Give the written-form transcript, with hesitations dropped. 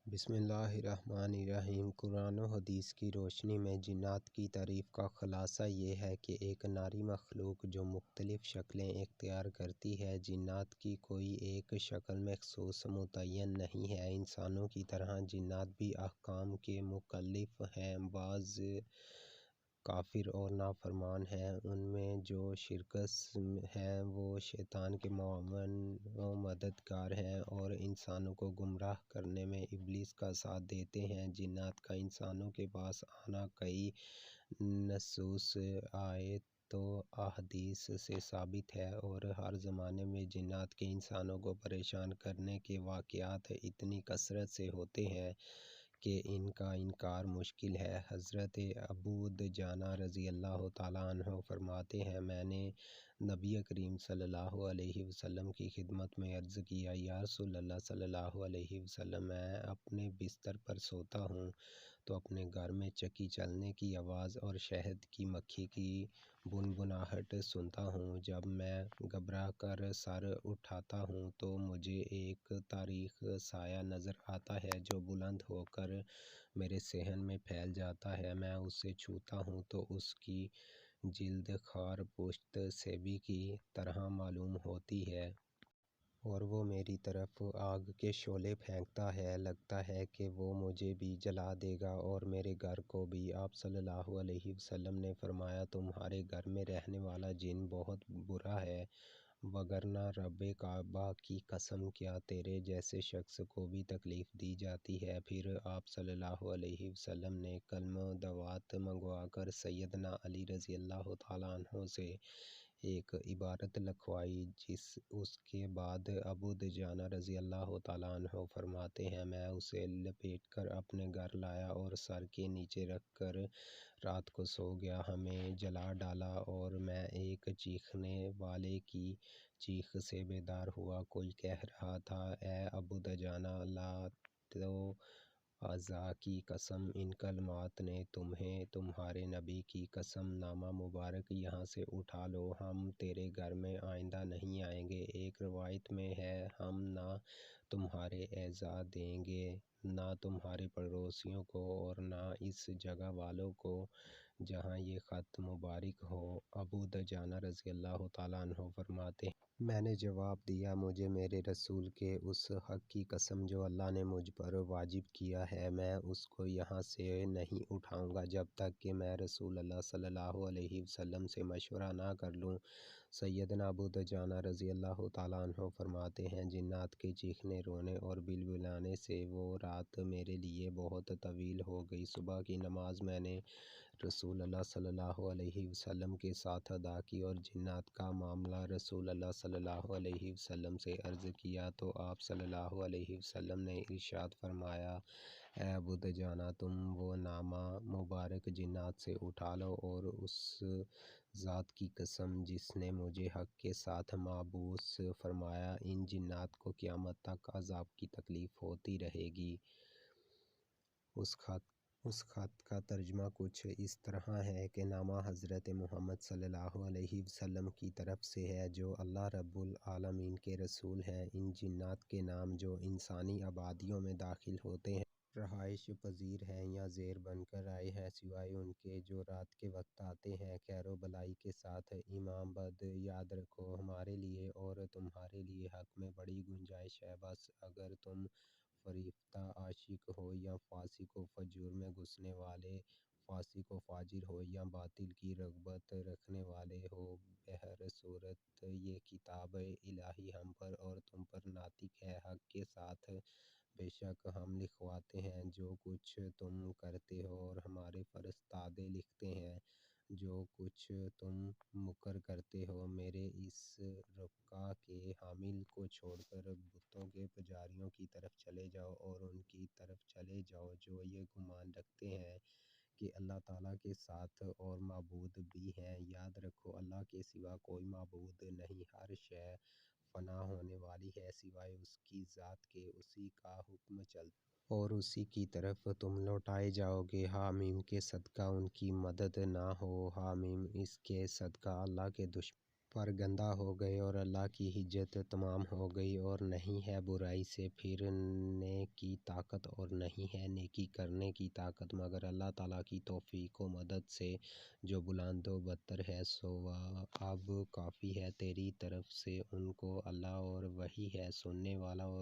بسم اللہ الرحمن الرحیم۔ قرآن و حدیث کی روشنی میں جنات کی تعریف کا خلاصہ یہ ہے کہ ایک ناری مخلوق جو مختلف شکلیں اختیار کرتی ہے۔ جنات کی کوئی ایک شکل مخصوص متعین نہیں ہے۔ انسانوں کی طرح جنات بھی احکام کے مکلف ہیں۔ بعض کافر اور نافرمان ہیں۔ ان میں جو شرکس ہیں وہ شیطان کے معاون و مددگار ہیں اور انسانوں کو گمراہ کرنے میں ابلیس کا ساتھ دیتے ہیں۔ جنات کا انسانوں کے پاس آنا کئی نصوص آیات و احادیث سے ثابت ہے اور ہر زمانے میں جنات کے انسانوں کو پریشان کرنے کے واقعات اتنی کثرت سے ہوتے ہیں کہ ان کا انکار مشکل ہے۔ حضرت ابو دجانہ رضی اللہ تعالیٰ عنہ فرماتے ہیں، میں نے نبی کریم صلی اللہ علیہ وسلم کی خدمت میں عرض کیا، یا رسول اللہ صلی اللہ علیہ وسلم، میں اپنے بستر پر سوتا ہوں تو اپنے گھر میں چکی چلنے کی آواز اور شہد کی مکھی کی بنبناہٹ سنتا ہوں۔ جب میں گھبرا کر سر اٹھاتا ہوں تو مجھے ایک تاریک سایہ نظر آتا ہے جو بلند ہو کر میرے صحن میں پھیل جاتا ہے۔ میں اسے چھوتا ہوں تو اس کی جلد خار پشت سیبی کی طرح معلوم ہوتی ہے اور وہ میری طرف آگ کے شعلے پھینکتا ہے۔ لگتا ہے کہ وہ مجھے بھی جلا دے گا اور میرے گھر کو بھی۔ آپ صلی اللہ علیہ وسلم نے فرمایا، تمہارے گھر میں رہنے والا جن بہت برا ہے، وگرنہ رب کعبہ کی قسم کیا تیرے جیسے شخص کو بھی تکلیف دی جاتی ہے۔ پھر آپ صلی اللہ علیہ وسلم نے کلمہ دوات منگوا کر سیدنا علی رضی اللہ تعالیٰ عنہ سے ایک عبارت لکھوائی۔ اس کے بعد ابو دجانہ رضی اللہ تعالیٰ عنہ فرماتے ہیں، میں اسے لپیٹ کر اپنے گھر لایا اور سر کے نیچے رکھ کر رات کو سو گیا۔ ہمیں جلا ڈالا اور میں ایک چیخنے والے کی چیخ سے بیدار ہوا۔ کوئی کہہ رہا تھا، اے ابو دجانہ، لات و عزیٰ کی قسم، ان کلمات نے تمہیں، تمہارے نبی کی قسم، نامہ مبارک یہاں سے اٹھا لو، ہم تیرے گھر میں آئندہ نہیں آئیں گے۔ ایک روایت میں ہے، ہم نہ تمہارے اعزاء دیں گے، نہ تمہارے پڑوسیوں کو اور نہ اس جگہ والوں کو جہاں یہ خط مبارک ہو۔ ابو دجانہ رضی اللہ تعالیٰ عنہ فرماتے ہیں، میں نے جواب دیا، مجھے میرے رسول کے اس حق کی قسم جو اللہ نے مجھ پر واجب کیا ہے، میں اس کو یہاں سے نہیں اٹھاؤں گا جب تک کہ میں رسول اللہ صلی اللہ علیہ وسلم سے مشورہ نہ کر لوں۔ سیدنا ابو دجانہ رضی اللہ تعالیٰ عنہ فرماتے ہیں، جنات کے چیخنے، رونے اور بلبلانے سے وہ رات میرے لیے بہت طویل ہو گئی۔ صبح کی نماز میں نے رسول اللہ صلی اللہ علیہ وسلم کے ساتھ ادا کی اور جنات کا معاملہ رسول اللہ صلی اللہ علیہ وسلم سے عرض کیا تو آپ صلی اللہ علیہ وسلم نے ارشاد فرمایا، اے ابو دجانہ، تم وہ نامہ مبارک جنات سے اٹھا لو اور اس ذات کی قسم جس نے مجھے حق کے ساتھ مبعوث فرمایا، ان جنات کو قیامت تک عذاب کی تکلیف ہوتی رہے گی۔ اس خط کا ترجمہ کچھ اس طرح ہے کہ نامہ حضرت محمد صلی اللہ علیہ وسلم کی طرف سے ہے جو اللہ رب العالمین کے رسول ہیں۔ ان جنات کے نام جو انسانی آبادیوں میں داخل ہوتے ہیں، رہائش پذیر ہیں یا زیر بن کر آئے ہیں، سوائے ان کے جو رات کے وقت آتے ہیں خیر و بلائی کے ساتھ۔ امام بدر، یاد رکھو، ہمارے لیے اور تمہارے لیے حق میں بڑی گنجائش ہے، بس اگر تم فریفتہ عاشق ہو یا فاسق و فجور میں گھسنے والے، فاسق و فاجر ہو یا باطل کی رغبت رکھنے والے ہو، بہر صورت یہ کتاب الہی ہم پر اور تم پر ناطق ہے حق کے ساتھ۔ بے شک ہم لکھواتے ہیں جو کچھ تم کرتے ہو اور ہمارے فرستادے لکھتے ہیں جو کچھ تم مکر کرتے ہو۔ میرے اس رقعہ کے حامل کو چھوڑ کر بتوں کے پجاریوں کی طرف چلے جاؤ اور ان کی طرف چلے جاؤ جو یہ گمان رکھتے ہیں کہ اللہ تعالیٰ کے ساتھ اور معبود بھی ہیں۔ یاد رکھو، اللہ کے سوا کوئی معبود نہیں، ہر شے فنا ہونے والی ہے سوائے اس کی ذات کے، اسی کا حکم چلتا اور اسی کی طرف تم لوٹائے جاؤ گے۔ حامیم کے صدقہ ان کی مدد نہ ہو، حامیم اس کے صدقہ اللہ کے دشمن پر گندہ ہو گئے اور اللہ کی حجت تمام ہو گئی، اور نہیں ہے برائی سے پھرنے کی طاقت اور نہیں ہے نیکی کرنے کی طاقت مگر اللہ تعالیٰ کی توفیق و مدد سے، جو بلند و برتر ہے۔ سو اب کافی ہے تیری طرف سے ان کو اللہ، اور وہی ہے سننے والا اور